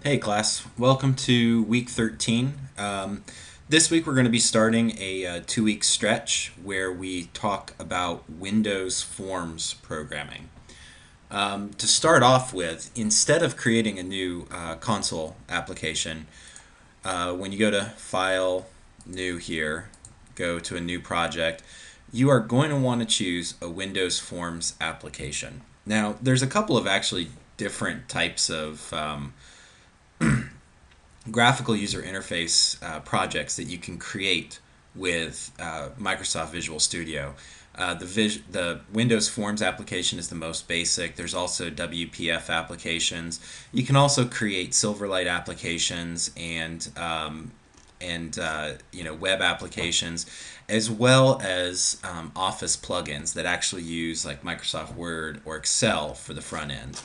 Hey class, welcome to week 13. This week we're going to be starting a 2 week stretch where we talk about Windows Forms programming. To start off with, instead of creating a new console application, when you go to File, New here, go to a new project, you are going to want to choose a Windows Forms application. Now, there's a couple of actually different types of graphical user interface projects that you can create with Microsoft Visual Studio. The Windows Forms application is the most basic. There's also WPF applications. You can also create Silverlight applications and web applications, as well as Office plugins that actually use like Microsoft Word or Excel for the front end.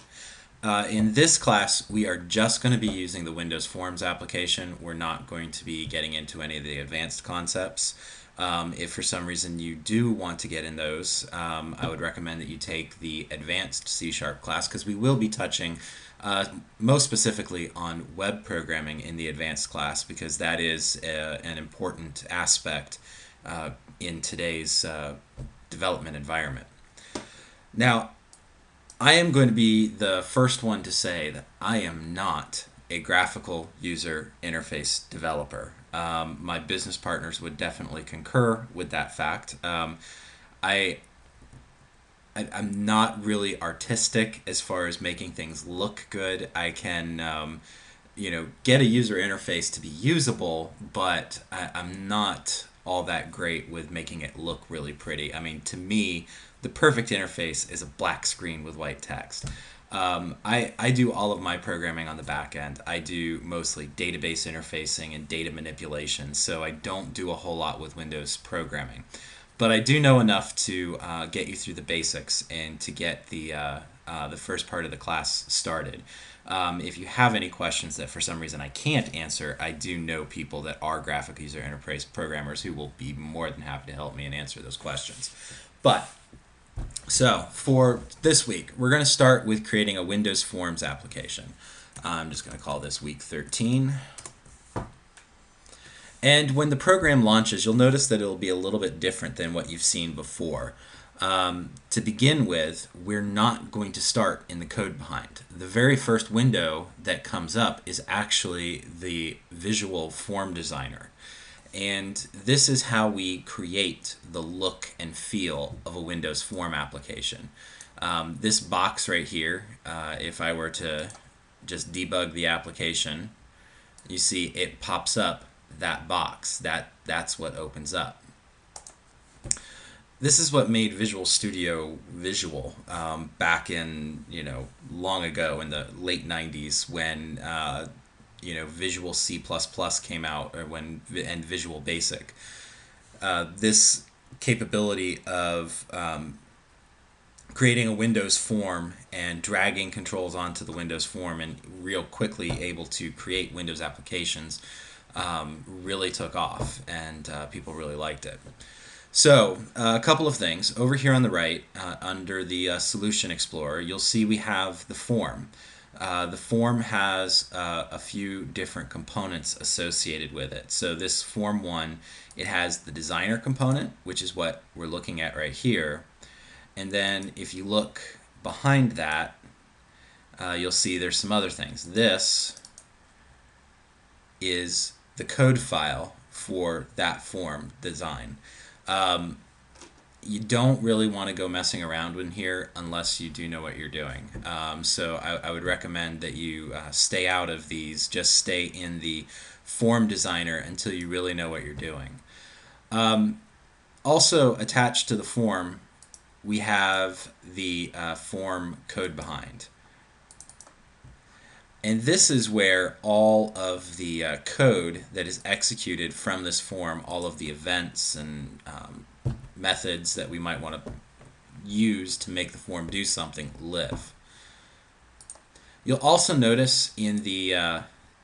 In this class, we are just going to be using the Windows Forms application. We're not going to be getting into any of the advanced concepts. If for some reason you do want to get in those, I would recommend that you take the advanced C# class because we will be touching most specifically on web programming in the advanced class because that is an important aspect in today's development environment. Now, I am going to be the first one to say that I am not a graphical user interface developer. My business partners would definitely concur with that fact. I, I'm not really artistic as far as making things look good. I can, get a user interface to be usable, but I'm not all that great with making it look really pretty. I mean, to me, the perfect interface is a black screen with white text. I do all of my programming on the back end. I do mostly database interfacing and data manipulation, so I don't do a whole lot with Windows programming. But I do know enough to get you through the basics and to get the first part of the class started. If you have any questions that for some reason I can't answer, I do know people that are graphic user interface programmers who will be more than happy to help me and answer those questions. But so for this week, we're going to start with creating a Windows Forms application. I'm just going to call this week 13. And when the program launches, you'll notice that it'll be a little bit different than what you've seen before. To begin with, we're not going to start in the code behind. The very first window that comes up is actually the visual form designer. And this is how we create the look and feel of a Windows Form application. This box right here, if I were to just debug the application, you see it pops up that box. That's what opens up. This is what made Visual Studio visual back in long ago in the late 90s when Visual C++ came out, or and Visual Basic. This capability of creating a Windows form and dragging controls onto the Windows form and real quickly able to create Windows applications really took off, and people really liked it. So, a couple of things. Over here on the right, under the Solution Explorer, you'll see we have the form. The form has a few different components associated with it. So this form 1, it has the designer component, which is what we're looking at right here. And then if you look behind that, you'll see there's some other things. This is the code file for that form design. You don't really want to go messing around in here unless you do know what you're doing. So I would recommend that you stay out of these. Just stay in the form designer until you really know what you're doing. Also attached to the form, we have the form code behind. And this is where all of the code that is executed from this form, all of the events and methods that we might want to use to make the form do something, live. You'll also notice in the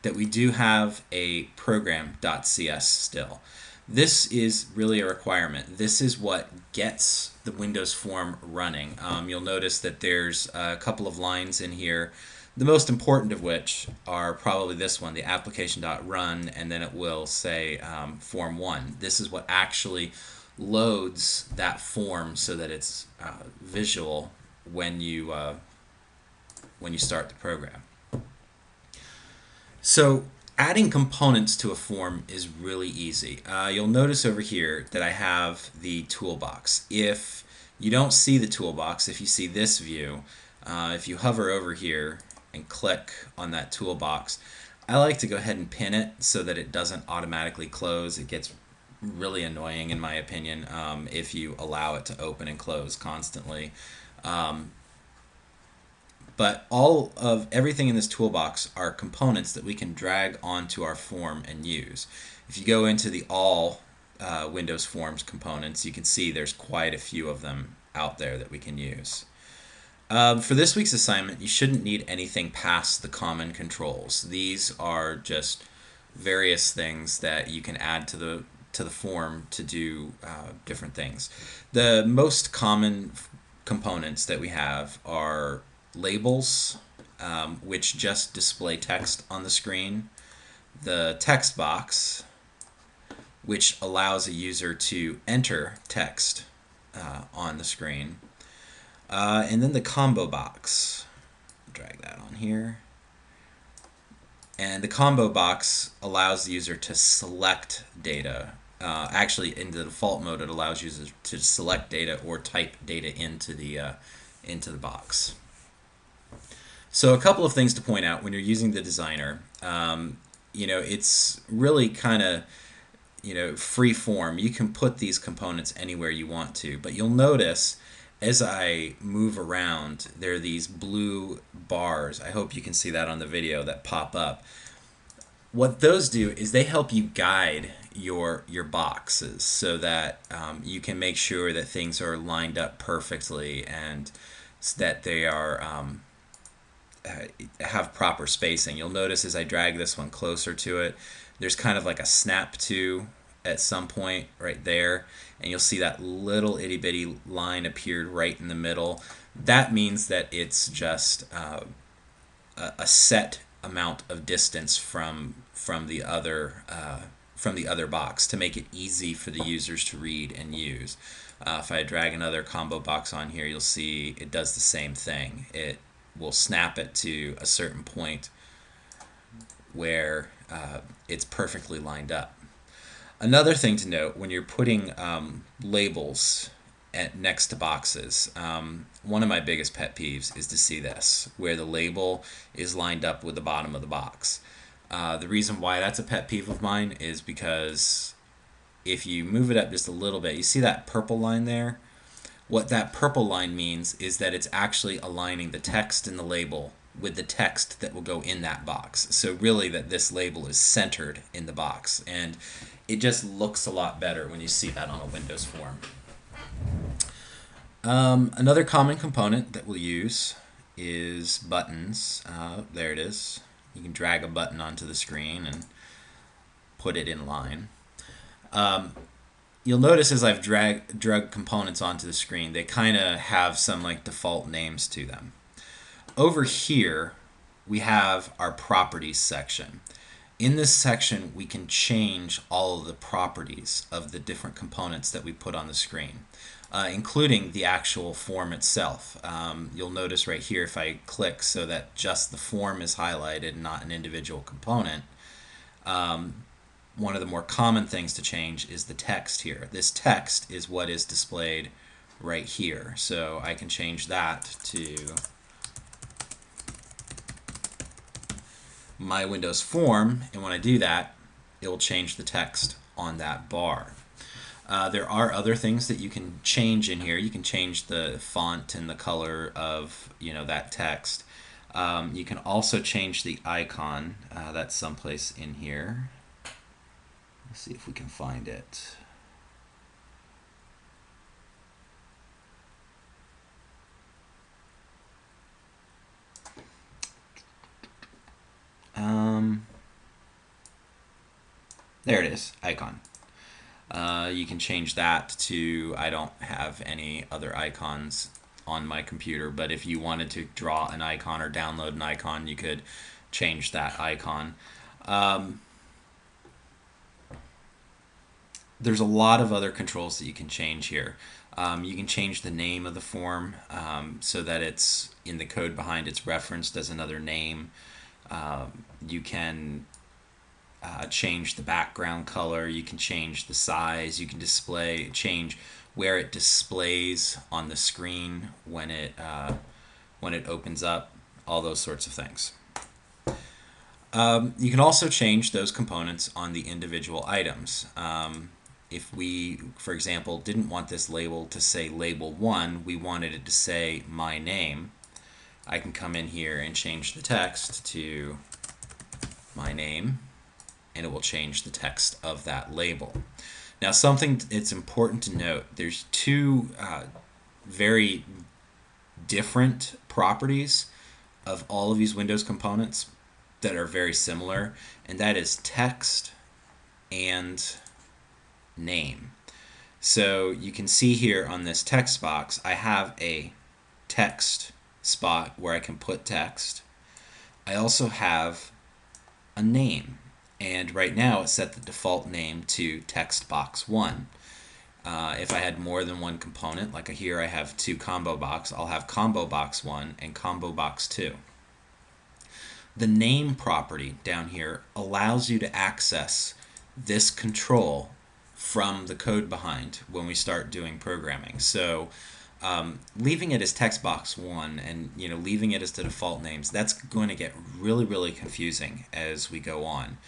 that we do have a program.cs still. This is really a requirement. This is what gets the Windows form running. You'll notice that there's a couple of lines in here The most important of which are probably this one, the application.run, and then it will say form 1. This is what actually loads that form so that it's visual when you start the program. So adding components to a form is really easy. You'll notice over here that I have the toolbox. If you don't see the toolbox, if you see this view, if you hover over here and click on that toolbox, I like to go ahead and pin it so that it doesn't automatically close. It gets really annoying, in my opinion, if you allow it to open and close constantly. But all of everything in this toolbox are components that we can drag onto our form and use. If you go into the all Windows Forms components, you can see there's quite a few of them out there that we can use. For this week's assignment, you shouldn't need anything past the common controls. These are just various things that you can add to the form to do different things. The most common components that we have are labels, which just display text on the screen, the text box, which allows a user to enter text on the screen, and then the combo box. Drag that on here. And the combo box allows the user to select data. Actually, in the default mode, it allows users to select data or type data into the box. So a couple of things to point out when you're using the designer. It's really kind of free form. You can put these components anywhere you want to, but you'll notice as I move around, there are these blue bars. I hope you can see that on the video that pop up. What those do is they help you guide your boxes so that you can make sure that things are lined up perfectly and that they are have proper spacing. You'll notice as I drag this one closer to it, there's kind of like a snap to at some point right there, and you'll see that little itty bitty line appeared right in the middle. That means that it's just a set amount of distance from the other box to make it easy for the users to read and use. If I drag another combo box on here, you'll see it does the same thing. It will snap it to a certain point where it's perfectly lined up. Another thing to note when you're putting labels next to boxes, one of my biggest pet peeves is to see this, where the label is lined up with the bottom of the box. The reason why that's a pet peeve of mine is because if you move it up just a little bit, you see that purple line there? What that purple line means is that it's actually aligning the text in the label with the text that will go in that box. So really that this label is centered in the box, and it just looks a lot better when you see that on a Windows form. Another common component that we'll use is buttons. There it is. You can drag a button onto the screen and put it in line. You'll notice as I've drug components onto the screen, they kind of have some like default names to them. Over here, we have our properties section. In this section, we can change all of the properties of the different components that we put on the screen, including the actual form itself. You'll notice right here, if I click so that just the form is highlighted, not an individual component, one of the more common things to change is the text here. This text is what is displayed right here. So I can change that to my Windows form, and when I do that, it will change the text on that bar. There are other things that you can change in here. You can change the font and the color of that text. You can also change the icon. That's someplace in here. Let's see if we can find it. There it is, icon. You can change that to, I don't have any other icons on my computer, but if you wanted to draw an icon or download an icon, you could change that icon. There's a lot of other controls that you can change here. You can change the name of the form so that it's in the code behind it's referenced as another name. You can change the background color. You can change the size. You can change where it displays on the screen when it opens up. All those sorts of things. You can also change those components on the individual items. If we, for example, didn't want this label to say label 1, we wanted it to say my name, I can come in here and change the text to my name, and it will change the text of that label. Now, something it's important to note, there's two very different properties of all of these Windows components that are very similar, and that is text and name. So you can see here on this text box, I have a text spot where I can put text. I also have a name, and right now it's set the default name to text box 1. If I had more than one component, like here I have two combo box, I'll have combo box 1 and combo box 2. The name property down here allows you to access this control from the code behind when we start doing programming. So leaving it as text box 1 and leaving it as the default names, that's going to get really confusing as we go on.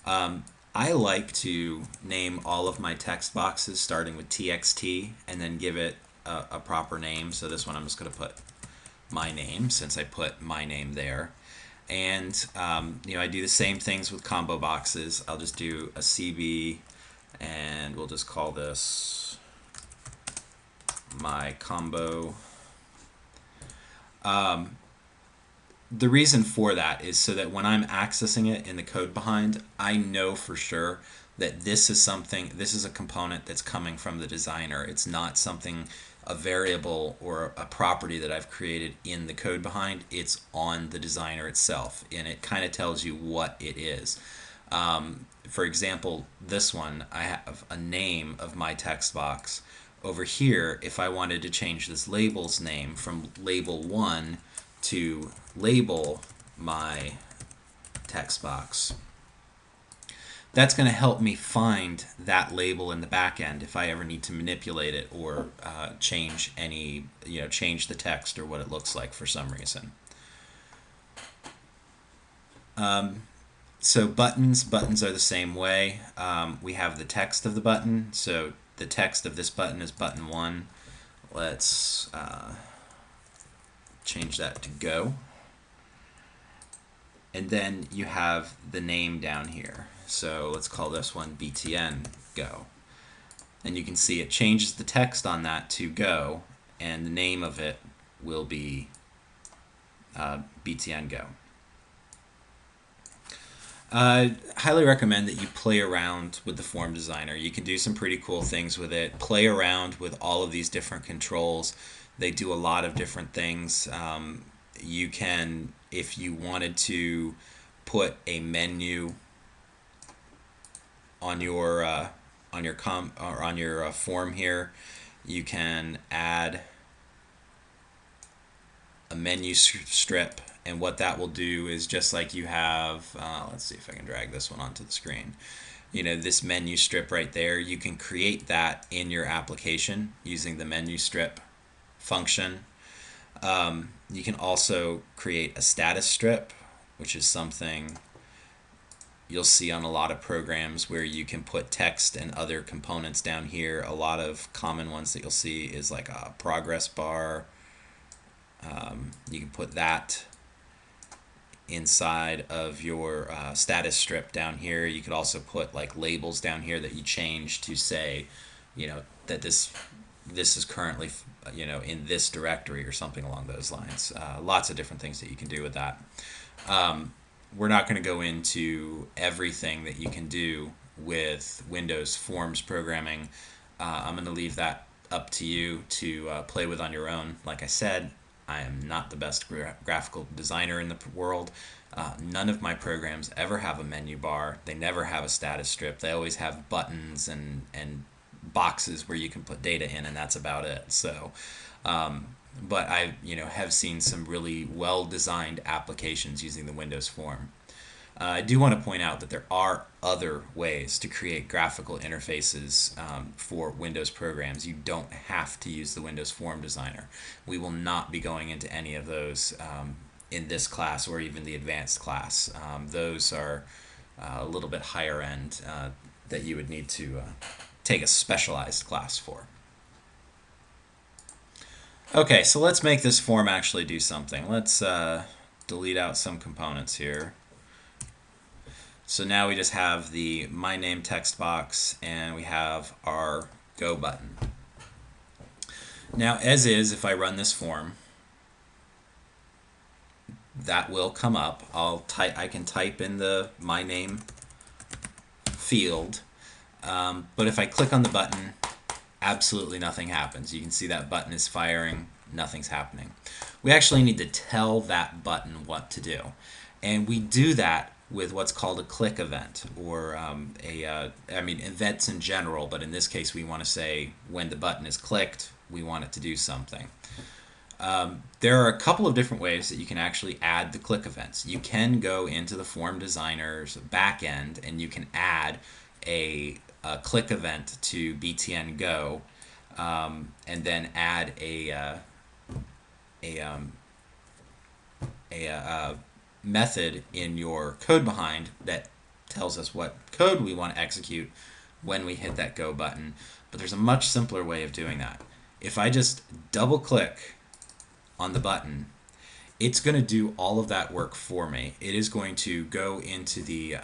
I like to name all of my text boxes starting with txt and then give it a proper name. So this one I'm just going to put my name, since I put my name there. And I do the same things with combo boxes. I'll just do a CB, and we'll just call this my combo. The reason for that is so that when I'm accessing it in the code behind, I know for sure that this is a component that's coming from the designer. It's not a variable or a property that I've created in the code behind. It's on the designer itself, and it kind of tells you what it is. For example, this one, I have a name of my text box. Over here, if I wanted to change this label's name from label 1 to label my text box, that's going to help me find that label in the back end if I ever need to manipulate it or change the text or what it looks like for some reason. So buttons are the same way. We have the text of the button. So the text of this button is button 1. Let's change that to go. And then you have the name down here. So let's call this one BTN Go. And you can see it changes the text on that to Go, and the name of it will be BTN Go. I highly recommend that you play around with the form designer. You can do some pretty cool things with it. Play around with all of these different controls. They do a lot of different things. You can, if you wanted to put a menu on your form here, you can add a menu strip, and what that will do is just like you have, let's see if I can drag this one onto the screen. This menu strip right there, you can create that in your application using the menu strip function. You can also create a status strip, which is something you'll see on a lot of programs where you can put text and other components down here. A lot of common ones that you'll see is like a progress bar. You can put that inside of your status strip down here. You could also put like labels down here that you change to say, that this is currently, in this directory or something along those lines. Lots of different things that you can do with that. We're not going to go into everything that you can do with Windows Forms programming. I'm going to leave that up to you to play with on your own. Like I said, I am not the best graphical designer in the world. None of my programs ever have a menu bar. They never have a status strip. They always have buttons and boxes where you can put data in, and that's about it. So, but I have seen some really well designed applications using the Windows form. I do want to point out that there are other ways to create graphical interfaces for Windows programs. You don't have to use the Windows Form Designer. We will not be going into any of those in this class or even the advanced class. Those are a little bit higher end that you would need to take a specialized class for. Okay, so let's make this form actually do something. Let's delete out some components here. So now we just have the My Name text box and we have our Go button. Now, as is, if I run this form, that will come up. I can type in the My Name field, but if I click on the button, absolutely nothing happens. You can see that button is firing, nothing's happening. We actually need to tell that button what to do, and we do that with what's called a click event, or events in general, but in this case we want to say when the button is clicked, we want it to do something. There are a couple of different ways that you can actually add the click events. You can go into the Form Designer's back end and you can add a click event to BTN Go, and then add a method in your code behind that tells us what code we want to execute when we hit that Go button. But there's a much simpler way of doing that. If I just double click on the button, it's going to do all of that work for me. It is going to go into the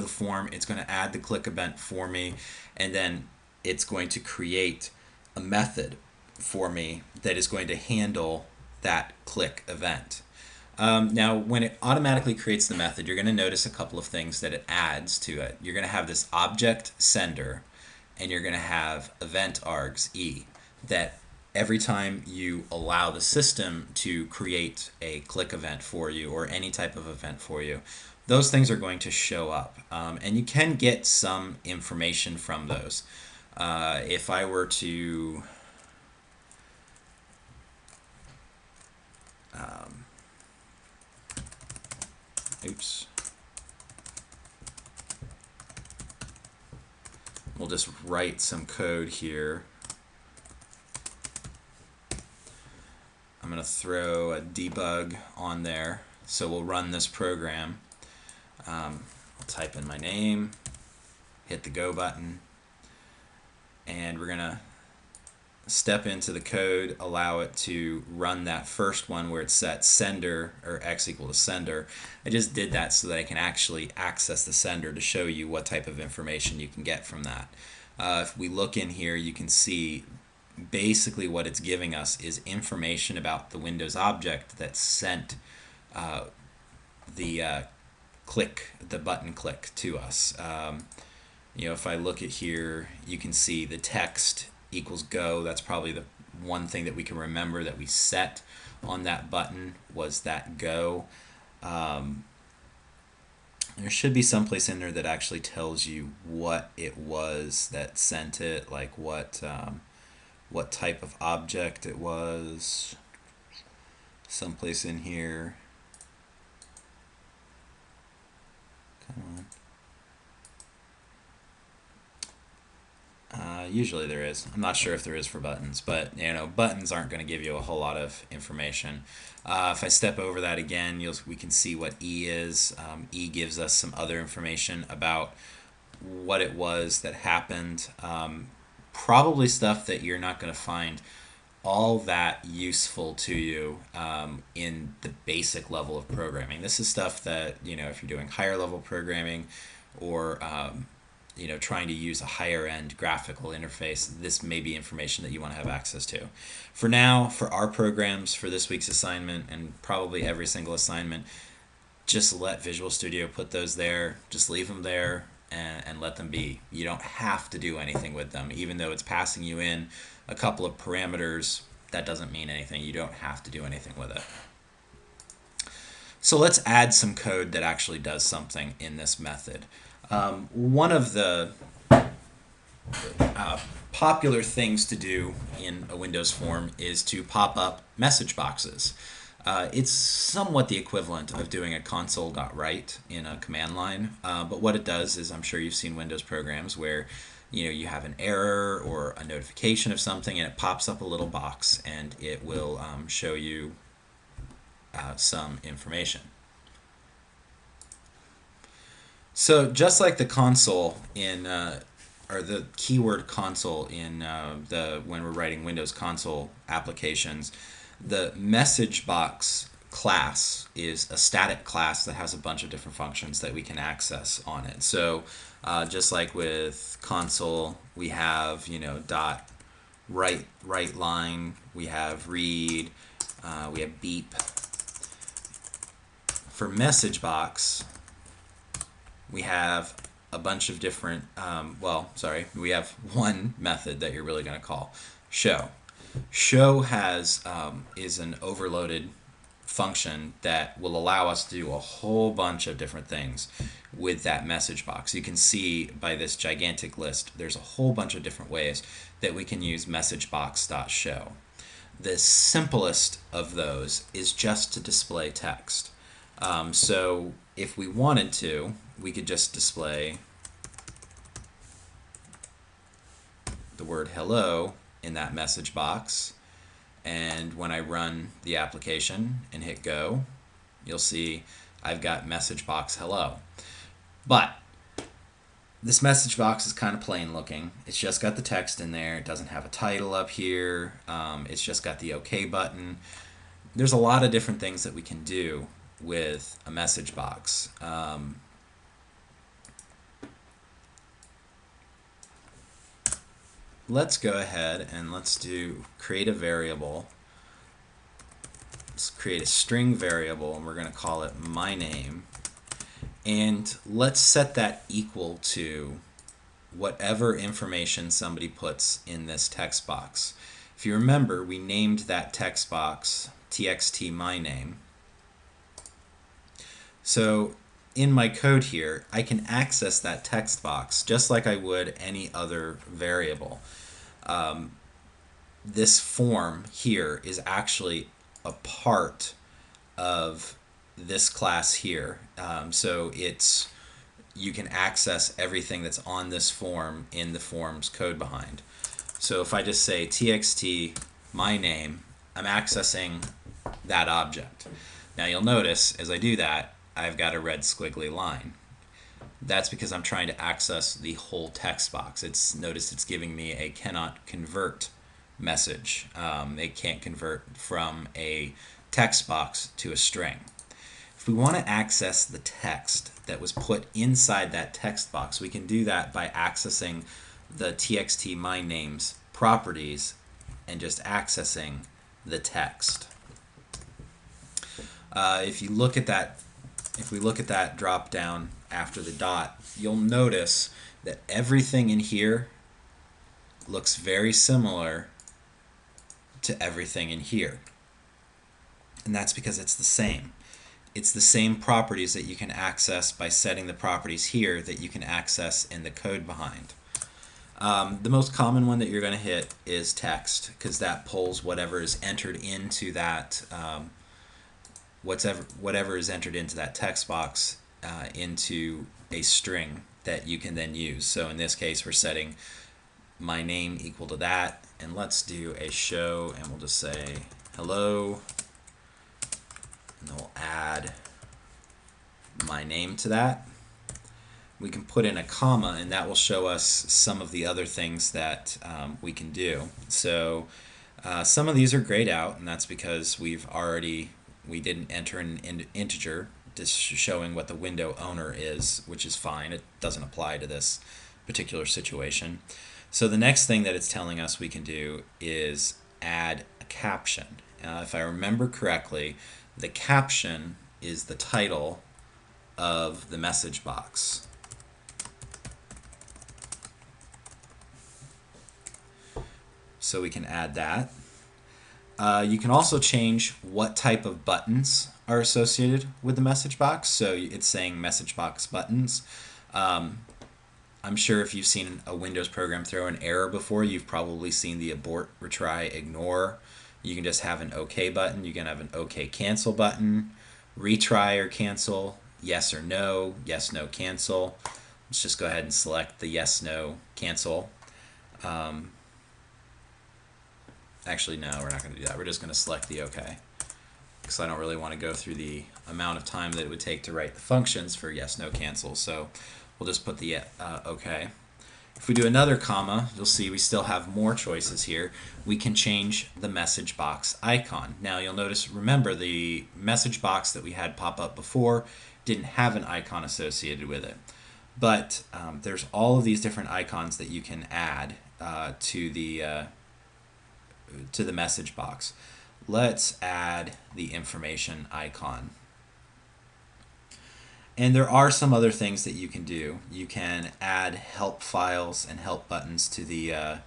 form, it's going to add the click event for me, and then it's going to create a method for me that is going to handle that click event. Now, when it automatically creates the method, you're going to notice a couple of things that it adds to it. You're going to have this object sender, and you're going to have event args e, that every time you allow the system to create a click event for you or any type of event for you, those things are going to show up. And you can get some information from those. If I were to we'll just write some code here. I'm going to throw a debug on there. So we'll run this program. I'll type in my name, hit the Go button, and we're going to step into the code, allow it to run that first one where it's set sender, or x equal to sender. I just did that so that I can actually access the sender to show you what type of information you can get from that. If we look in here, you can see basically what it's giving us is information about the Windows object that sent the button click to us. If I look at here, you can see the text equals Go. That's probably the one thing that we can remember that we set on that button was that Go. There should be someplace in there that actually tells you what it was that sent it, like what type of object it was. Someplace in here. Come on. Usually there is. I'm not sure if there is for buttons, but buttons aren't going to give you a whole lot of information. If I step over that again, we can see what E is. E gives us some other information about what it was that happened. Probably stuff that you're not going to find all that useful to you in the basic level of programming. This is stuff that, if you're doing higher level programming or trying to use a higher end graphical interface, this may be information that you want to have access to. For now, for our programs, for this week's assignment, and probably every single assignment, just let Visual Studio put those there. Just leave them there. and let them be. You don't have to do anything with them. Even though it's passing you in a couple of parameters, that doesn't mean anything. You don't have to do anything with it. So let's add some code that actually does something in this method. One of the popular things to do in a Windows form is to pop up message boxes. It's somewhat the equivalent of doing a console.write in a command line, but what it does is, I'm sure you've seen Windows programs where you have an error or a notification of something and it pops up a little box and it will show you some information. So just like the console in or the keyword console in when we're writing Windows console applications, the message box class is a static class that has a bunch of different functions that we can access on it. So just like with console, we have dot write line, we have read, we have beep. For message box, we have a bunch of different, we have one method that you're really going to call show. Show is an overloaded function that will allow us to do a whole bunch of different things with that message box. You can see by this gigantic list, there's a whole bunch of different ways that we can use messagebox.show. The simplest of those is just to display text. So if we wanted to, we could just display the word hello in that message box, and when I run the application and hit go, you'll see I've got message box hello. But this message box is kind of plain looking. It's just got the text in there. It doesn't have a title up here. It's just got the OK button. There's a lot of different things that we can do with a message box. Let's go ahead and let's create a variable. Let's create a string variable and we're going to call it my name. And let's set that equal to whatever information somebody puts in this text box. If you remember, we named that text box txt my name. So in my code here, I can access that text box just like I would any other variable. This form here is actually a part of this class here. So you can access everything that's on this form in the form's code behind. So if I just say txt my name, I'm accessing that object. Now you'll notice as I do that, I've got a red squiggly line. That's because I'm trying to access the whole text box. Notice it's giving me a cannot convert message. It can't convert from a text box to a string. If we want to access the text that was put inside that text box, we can do that by accessing the txt my name's properties and just accessing the text. If we look at that drop down after the dot, you'll notice that everything in here looks very similar to everything in here. And that's because it's the same. It's the same properties that you can access by setting the properties here that you can access in the code behind. The most common one that you're going to hit is text, because that pulls whatever is entered into that whatever is entered into that text box into a string that you can then use. So in this case, we're setting my name equal to that, and let's do a show, and we'll just say hello, and then we'll add my name to that. We can put in a comma, and that will show us some of the other things that we can do. So some of these are grayed out, and that's because we didn't enter an integer, just showing what the window owner is, which is fine. It doesn't apply to this particular situation. So the next thing that it's telling us we can do is add a caption. If I remember correctly, the caption is the title of the message box. So we can add that. You can also change what type of buttons are associated with the message box. So it's saying message box buttons. I'm sure if you've seen a Windows program throw an error before, you've probably seen the abort, retry, ignore. You can just have an OK button. You can have an OK cancel button, retry or cancel, yes or no, yes, no, cancel. Let's just go ahead and select the yes, no, cancel. Actually, no, we're not going to do that. We're just going to select the OK, because I don't really want to go through the amount of time that it would take to write the functions for yes, no, cancel. So we'll just put the OK. If we do another comma, you'll see we still have more choices here. We can change the message box icon. Now you'll notice, remember, the message box that we had pop up before didn't have an icon associated with it. But there's all of these different icons that you can add to the message box. Let's add the information icon. And there are some other things that you can do. You can add help files and help buttons to the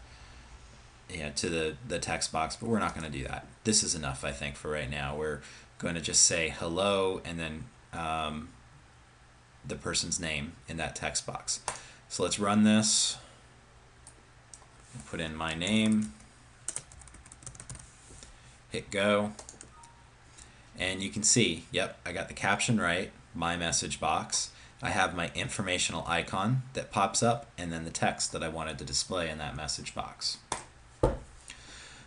text box, but we're not going to do that. This is enough, I think, for right now. We're going to just say hello and then the person's name in that text box. So let's run this. Put in my name. Hit go. And you can see, yep, I got the caption right. My message box. I have my informational icon that pops up, and then the text that I wanted to display in that message box.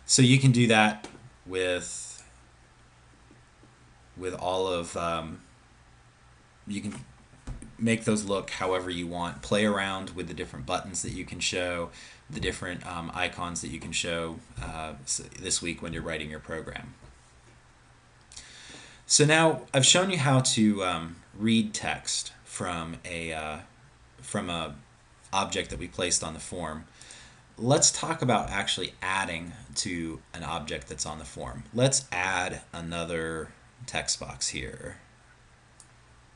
So you can do that with all of, you can make those look however you want. Play around with the different buttons that you can show, the different icons that you can show this week when you're writing your program. So now I've shown you how to read text from a object that we placed on the form. Let's talk about actually adding to an object that's on the form. Let's add another text box here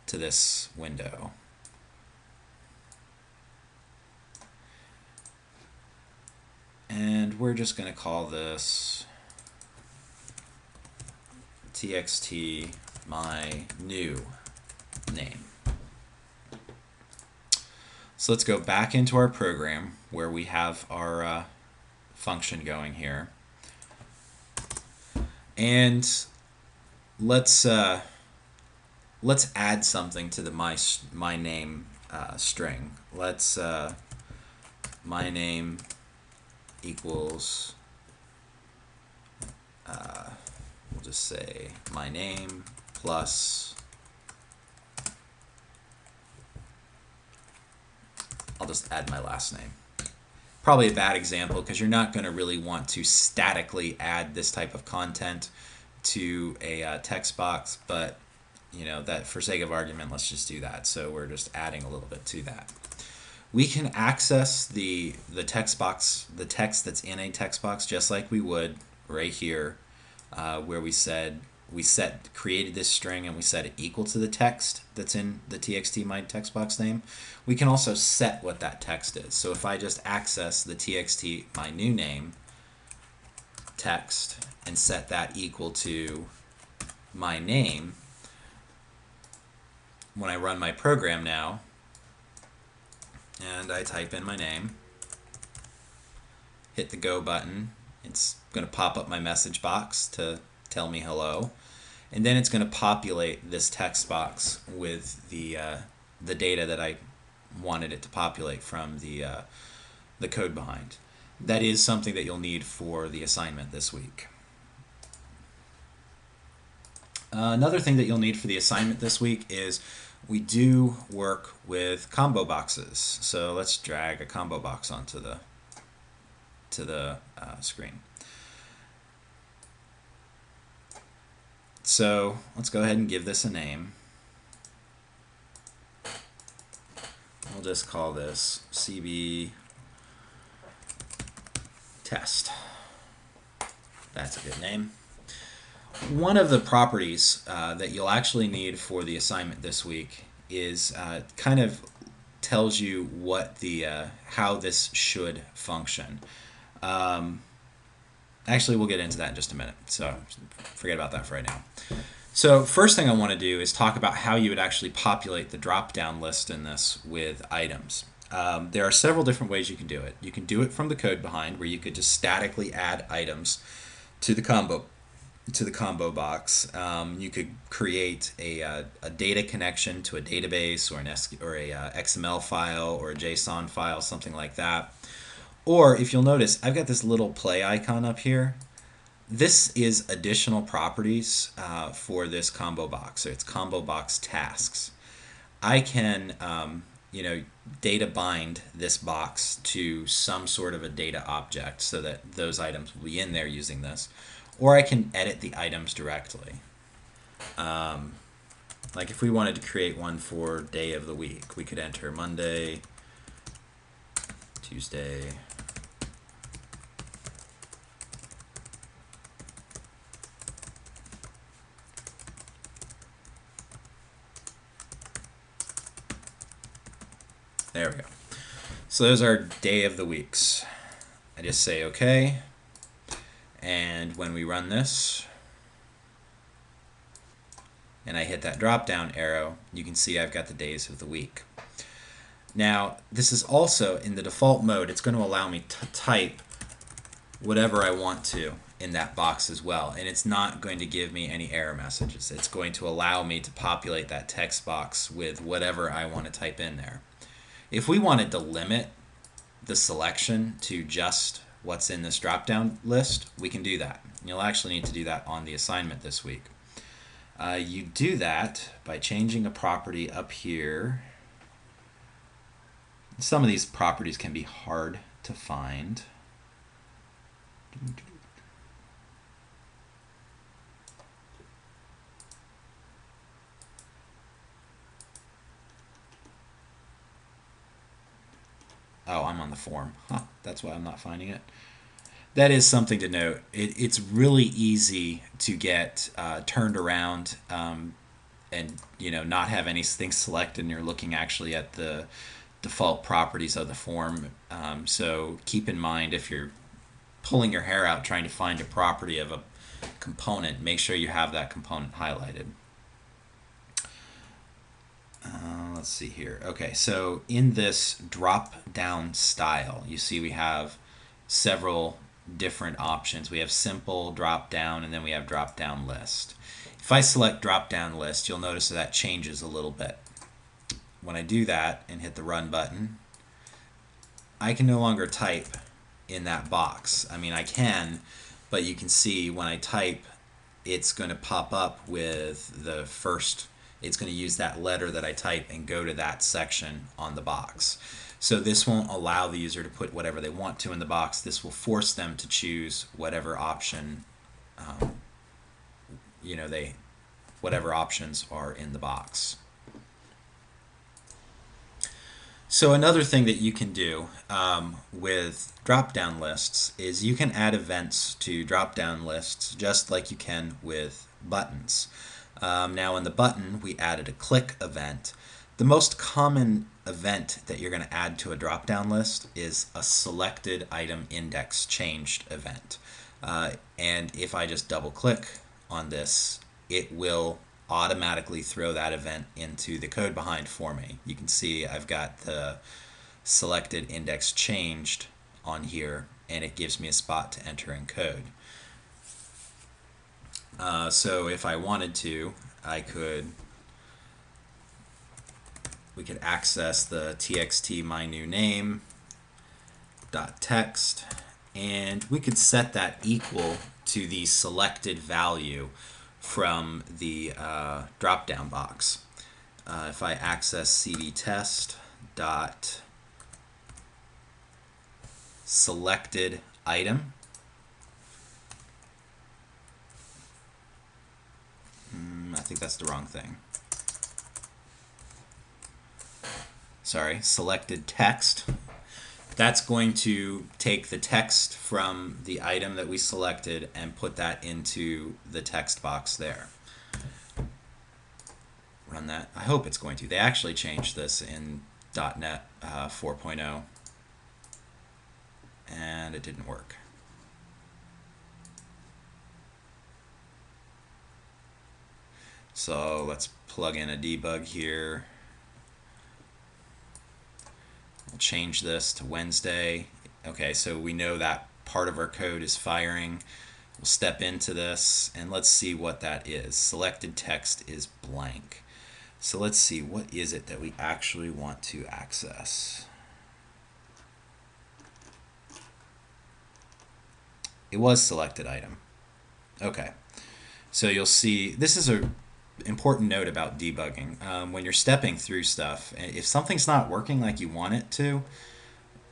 to this window. And we're just going to call this txt my new name. So let's go back into our program where we have our function going here, and let's add something to the my name string. Let's my name equals we'll just say my name plus, I'll just add my last name. Probably a bad example because you're not going to really want to statically add this type of content to a text box, but you know that for sake of argument, let's just do that. So we're just adding a little bit to that. We can access the text box, the text that's in a text box, just like we would right here, where we created this string and we set it equal to the text that's in the txt my text box name. We can also set what that text is. So if I just access the txt my new name text and set that equal to my name, when I run my program now and I type in my name, hit the go button, it's going to pop up my message box to tell me hello, and then it's going to populate this text box with the data that I wanted it to populate from the code behind. That is something that you'll need for the assignment this week. Another thing that you'll need for the assignment this week is we do work with combo boxes. So let's drag a combo box onto the screen. So let's go ahead and give this a name. We'll just call this CB test. That's a good name. One of the properties that you'll actually need for the assignment this week is kind of tells you what the how this should function. Actually, we'll get into that in just a minute, so forget about that for right now. So first thing I want to do is talk about how you would actually populate the drop-down list in this with items. There are several different ways you can do it. You can do it from the code behind, where you could just statically add items to the combo box. You could create a data connection to a database or a XML file or a JSON file, something like that. Or if you'll notice, I've got this little play icon up here. This is additional properties for this combo box. So it's combo box tasks. I can, data bind this box to some sort of a data object so that those items will be in there using this. Or I can edit the items directly. Like if we wanted to create one for day of the week, we could enter Monday, Tuesday, there we go. So those are day of the weeks. I just say OK. And when we run this, and I hit that drop down arrow, you can see I've got the days of the week. Now, this is also in the default mode, it's going to allow me to type whatever I want to in that box as well. And it's not going to give me any error messages. It's going to allow me to populate that text box with whatever I want to type in there. If we wanted to limit the selection to just what's in this drop-down list, we can do that. You'll actually need to do that on the assignment this week. You do that by changing a property up here. Some of these properties can be hard to find. Oh, I'm on the form. Huh, that's why I'm not finding it. That is something to note. It's really easy to get turned around and not have anything selected, and you're looking actually at the default properties of the form. So keep in mind, if you're pulling your hair out trying to find a property of a component, make sure you have that component highlighted. Let's see here. Okay, so in this drop-down style, you see we have several different options. We have simple, drop-down, and then we have drop-down list. If I select drop-down list, you'll notice that changes a little bit. When I do that and hit the run button, I can no longer type in that box. I mean, I can, but you can see when I type, it's going to pop up with the first. It's going to use that letter that I type and go to that section on the box. So this won't allow the user to put whatever they want to in the box. This will force them to choose whatever option, whatever options are in the box. So another thing that you can do with drop-down lists is you can add events to drop-down lists just like you can with buttons. Now in the button, we added a click event. The most common event that you're going to add to a drop-down list is a selected item index changed event. And if I just double-click on this, it will automatically throw that event into the code behind for me. You can see I've got the selected index changed on here, and it gives me a spot to enter in code. So if I wanted to, we could access the txt my new name .text, and we could set that equal to the selected value from the drop-down box. If I access cd test dot selected item, I think that's the wrong thing. Sorry, selected text. That's going to take the text from the item that we selected and put that into the text box there. Run that. I hope it's going to. They actually changed this in .NET 4.0, and it didn't work. So let's plug in a debug here. We'll change this to Wednesday. Okay, so we know that part of our code is firing. We'll step into this and let's see what that is. Selected text is blank. So let's see, what is it that we actually want to access? It was selected item. Okay, so you'll see this is a important note about debugging. When you're stepping through stuff, if something's not working like you want it to,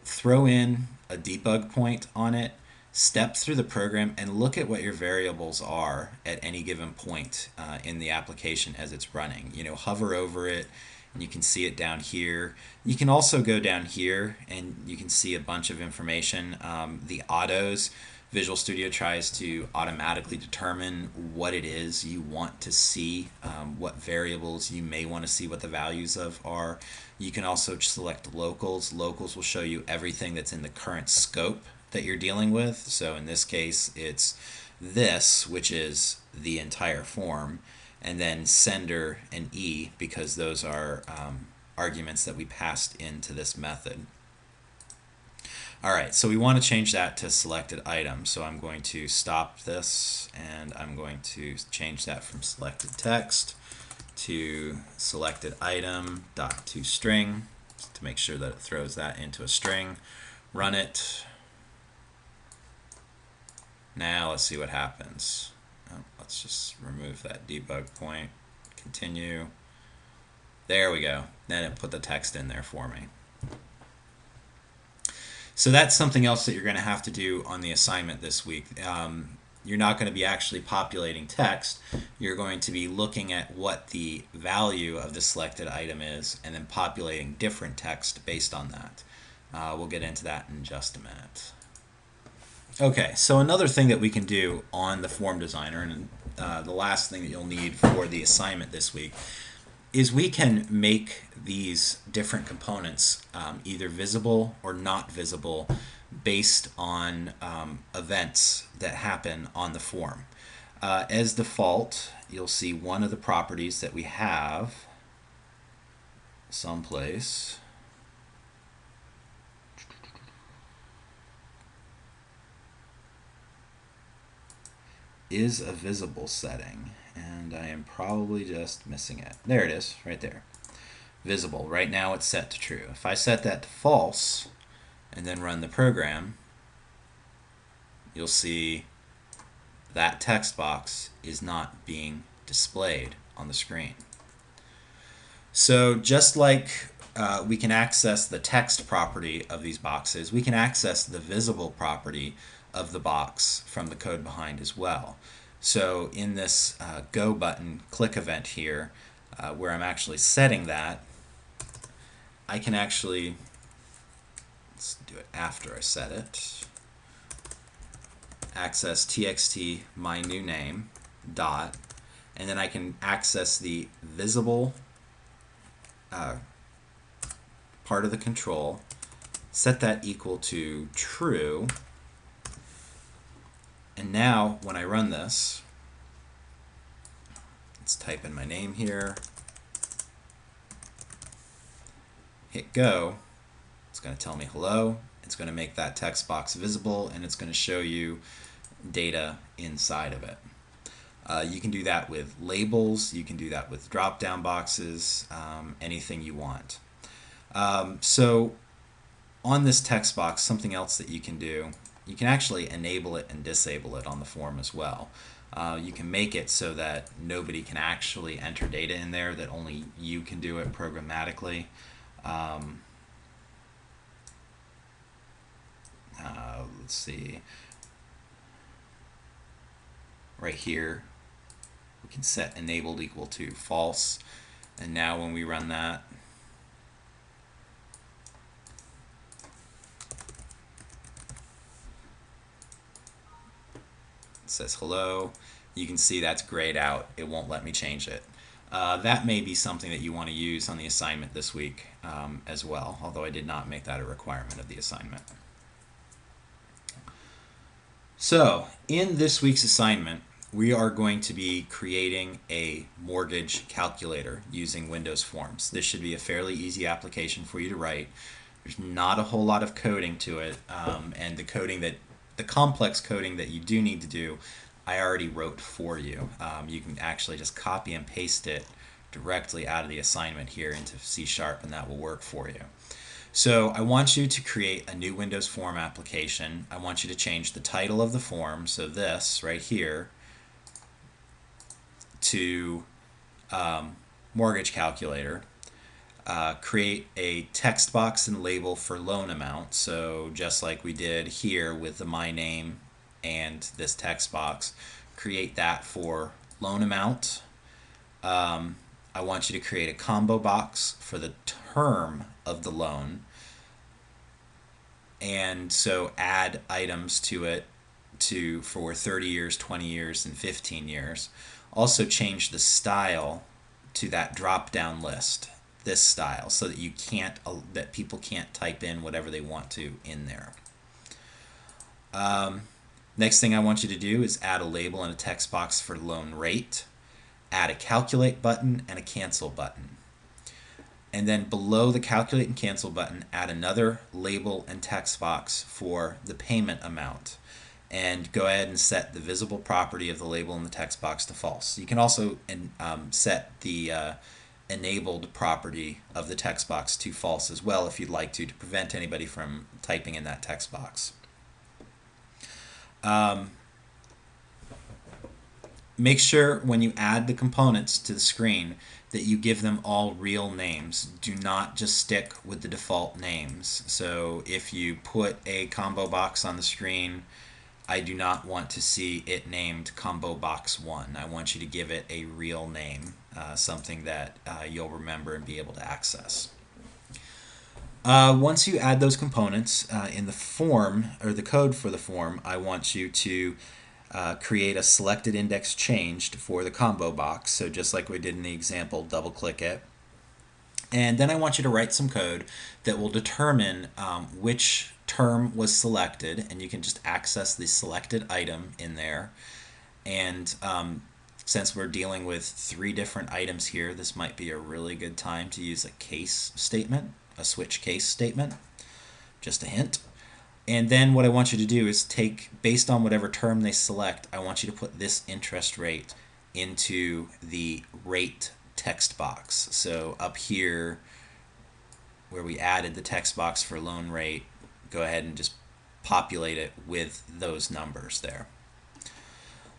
throw in a debug point on it, step through the program, and look at what your variables are at any given point in the application as it's running. You know, hover over it, and you can see it down here. You can also go down here, and you can see a bunch of information. The autos, Visual Studio tries to automatically determine what it is you want to see, what variables you may want to see what the values of are. You can also select locals. Locals will show you everything that's in the current scope that you're dealing with. So in this case, it's this, which is the entire form, and then sender and E, because those are arguments that we passed into this method. All right, so we want to change that to selected item. So I'm going to stop this and I'm going to change that from selected text to selected item dot toString to make sure that it throws that into a string. Run it. Now let's see what happens. Let's just remove that debug point. Continue. There we go. Then it put the text in there for me. So that's something else that you're going to have to do on the assignment this week. You're not going to be actually populating text. You're going to be looking at what the value of the selected item is and then populating different text based on that. We'll get into that in just a minute. Okay, so another thing that we can do on the form designer, and the last thing that you'll need for the assignment this week, is we can make these different components either visible or not visible based on events that happen on the form. As default, you'll see one of the properties that we have someplace is a visible setting, and I am probably just missing it. There it is, right there. Visible. Right now it's set to true. If I set that to false and then run the program, you'll see that text box is not being displayed on the screen. So just like we can access the text property of these boxes, we can access the visible property of the box from the code behind as well. So in this Go button click event here, where I'm actually setting that, I can actually, let's do it after I set it, access txt my new name dot, and then I can access the visible part of the control, set that equal to true, and now when I run this, let's type in my name here, hit go, it's going to tell me hello, it's going to make that text box visible, and it's going to show you data inside of it. You can do that with labels, you can do that with drop-down boxes, anything you want. So on this text box, something else that you can do, you can actually enable it and disable it on the form as well. You can make it so that nobody can actually enter data in there, that only you can do it programmatically. Let's see. Right here, we can set enabled equal to false, and now when we run that, it says hello. You can see that's grayed out. It won't let me change it. That may be something that you want to use on the assignment this week as well, although I did not make that a requirement of the assignment. So in this week's assignment, we are going to be creating a mortgage calculator using Windows Forms. This should be a fairly easy application for you to write. There's not a whole lot of coding to it, and the complex coding that you do need to do, I already wrote for you. You can actually just copy and paste it directly out of the assignment here into C#, and that will work for you. So I want you to create a new Windows Form application. I want you to change the title of the form, so this right here, to mortgage calculator. Create a text box and label for loan amount, so just like we did here with the my name and this text box, create that for loan amount. I want you to create a combo box for the term of the loan, and so add items to it for 30 years, 20 years, and 15 years. Also change the style to that drop down list, this style, so that people can't type in whatever they want to in there. Next thing I want you to do is add a label and a text box for loan rate, add a calculate button and a cancel button. And then below the calculate and cancel button, add another label and text box for the payment amount. And go ahead and set the visible property of the label and the text box to false. You can also set the enabled property of the text box to false as well if you'd like to prevent anybody from typing in that text box. Make sure when you add the components to the screen that you give them all real names. Do not just stick with the default names. So if you put a combo box on the screen, I do not want to see it named Combo Box 1. I want you to give it a real name, something that you'll remember and be able to access. Once you add those components in the form, or the code for the form, I want you to create a selected index changed for the combo box. So just like we did in the example, double click it. And then I want you to write some code that will determine which term was selected, and you can just access the selected item in there. And since we're dealing with 3 different items here, this might be a really good time to use a case statement, a switch case statement, just a hint. And then what I want you to do is take, based on whatever term they select, I want you to put this interest rate into the rate text box. So up here where we added the text box for loan rate, go ahead and just populate it with those numbers there.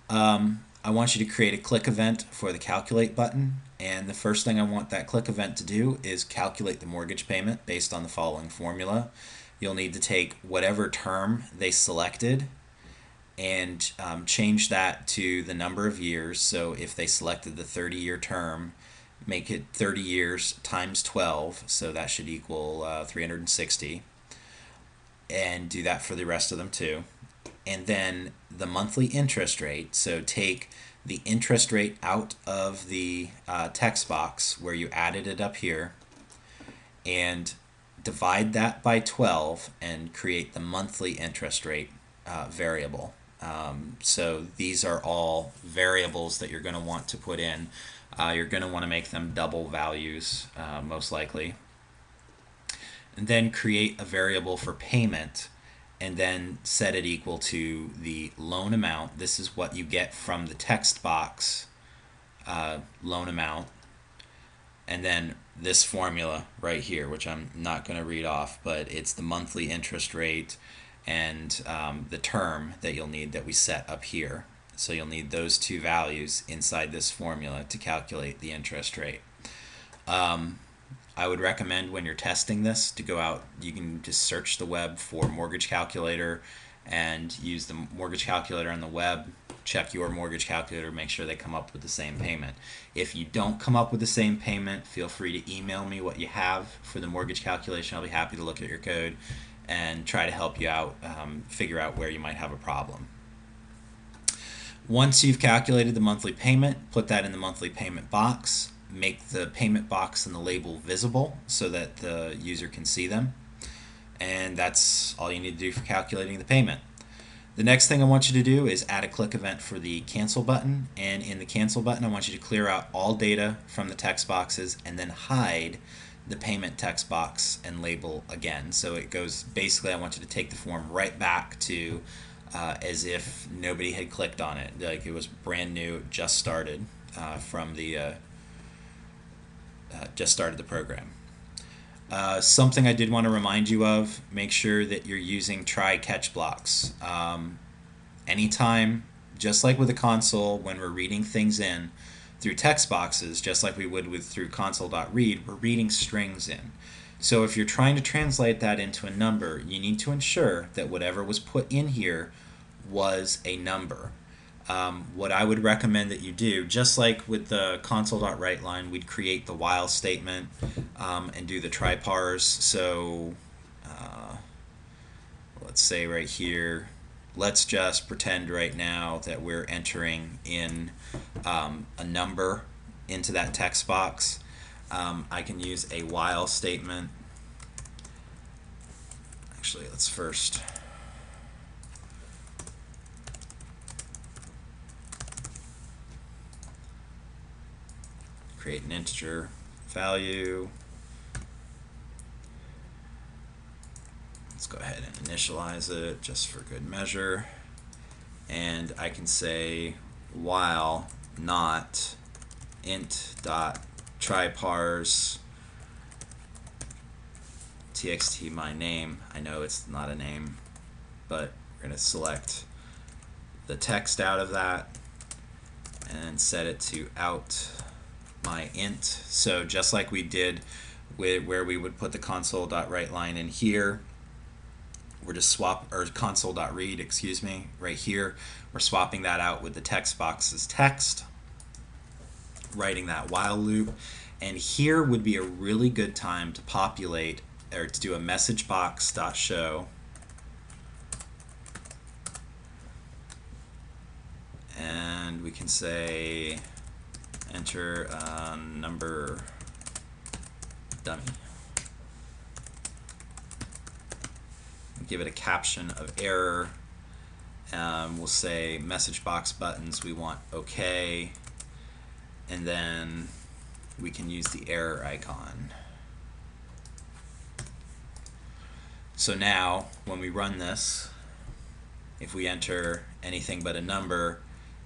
I want you to create a click event for the calculate button, and the first thing I want that click event to do is calculate the mortgage payment based on the following formula. You'll need to take whatever term they selected and change that to the number of years. So if they selected the 30-year term, make it 30 years times 12, so that should equal 360. And do that for the rest of them too. And then the monthly interest rate, so take the interest rate out of the text box where you added it up here and divide that by 12 and create the monthly interest rate variable. So these are all variables that you're going to want to put in. You're going to want to make them double values most likely. And then create a variable for payment and then set it equal to the loan amount. This is what you get from the text box, loan amount, and then this formula right here, which I'm not going to read off, but it's the monthly interest rate and the term that you'll need that we set up here. So you'll need those 2 values inside this formula to calculate the interest rate. I would recommend when you're testing this to go out, you can just search the web for mortgage calculator and use the mortgage calculator on the web, check your mortgage calculator, make sure they come up with the same payment. If you don't come up with the same payment, feel free to email me what you have for the mortgage calculation. I'll be happy to look at your code and try to help you out, figure out where you might have a problem. Once you've calculated the monthly payment, put that in the monthly payment box. Make the payment box and the label visible so that the user can see them. And that's all you need to do for calculating the payment. The next thing I want you to do is add a click event for the cancel button, and in the cancel button I want you to clear out all data from the text boxes and then hide the payment text box and label again. So it goes, basically I want you to take the form right back to as if nobody had clicked on it, like it was brand new, just started from the just started the program. Something I did want to remind you of, make sure that you're using try catch blocks. Anytime, just like with the console, when we're reading things in through text boxes, just like we would with through console.read, we're reading strings in. So if you're trying to translate that into a number, you need to ensure that whatever was put in here was a number. What I would recommend that you do, just like with the console.write line, we'd create the while statement and do the try parse. So let's say right here, let's just pretend right now that we're entering in a number into that text box. I can use a while statement. Actually, let's first create an integer value. Let's go ahead and initialize it just for good measure. And I can say while not int dot try parse txt my name. I know it's not a name, but we're going to select the text out of that and set it to out my int. So just like we did with where we would put the console.write line in here, we're just console.read, excuse me, right here, we're swapping that out with the text box's text, writing that while loop. And here would be a really good time to populate or to do a message box.show, and we can say enter a number dummy. Give it a caption of error. We'll say message box buttons, we want OK, and then we can use the error icon. So now when we run this, if we enter anything but a number,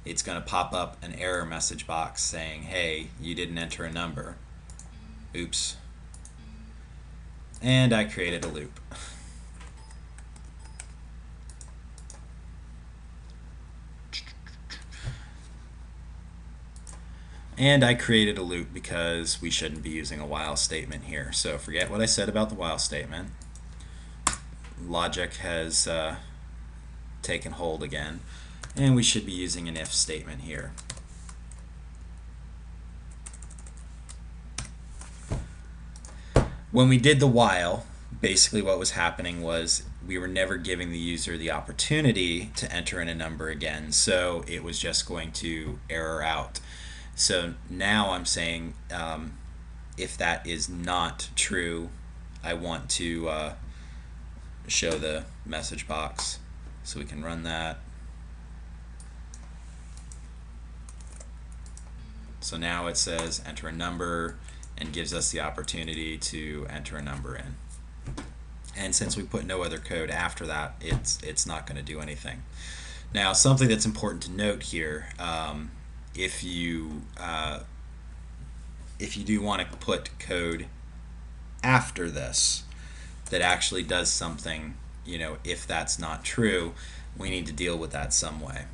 it's going to pop up an error message box saying, hey, you didn't enter a number. Oops. And I created a loop. And I created a loop because we shouldn't be using a while statement here. So forget what I said about the while statement. Logic has taken hold again. And we should be using an if statement here. When we did the while, basically what was happening was we were never giving the user the opportunity to enter in a number again, so it was just going to error out. So now I'm saying if that is not true, I want to show the message box. So we can run that. So now it says enter a number and gives us the opportunity to enter a number in. And since we put no other code after that, it's not going to do anything. Now, something that's important to note here, if you do want to put code after this that actually does something, if that's not true, we need to deal with that some way.